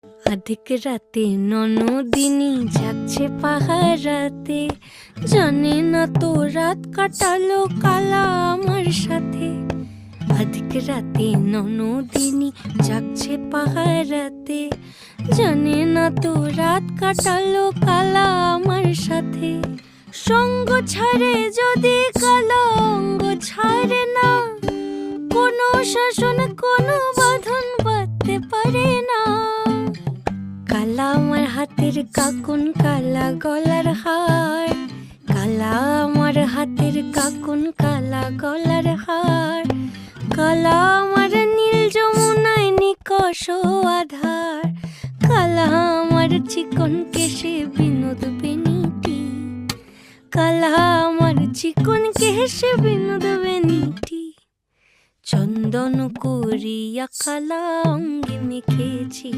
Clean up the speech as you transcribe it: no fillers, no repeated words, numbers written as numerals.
আধিক রাতে ননদিনী যাচ্ছে পাহারাতে, জানে না তো রাত কাটালো কালা আমার সাথে। আধিক রাতে ননদিনী যাচ্ছে পাহারাতে, জানে না তো রাত কাটালো কালা আমার সাথে। সঙ্গ ছাড়ে যদি কালা অঙ্গ ছাড়ে না, কোনো শাসন কোনো বাঁধন বাঁধতে পারে না। কালা আমার হাতের কাকুন কালা গলার হার, কালা আমার হাতের কাকুন কালা গলার হার, কালা আমার নীল যমুনায় নিকষ আধার, কালা আমার চিকন কেশে বিনোদ বেনিটি, কালা আমার চিকন কেশে বিনোদ বেনিটি। চন্দন করিয়া কালা অঙ্গে মেখেছি,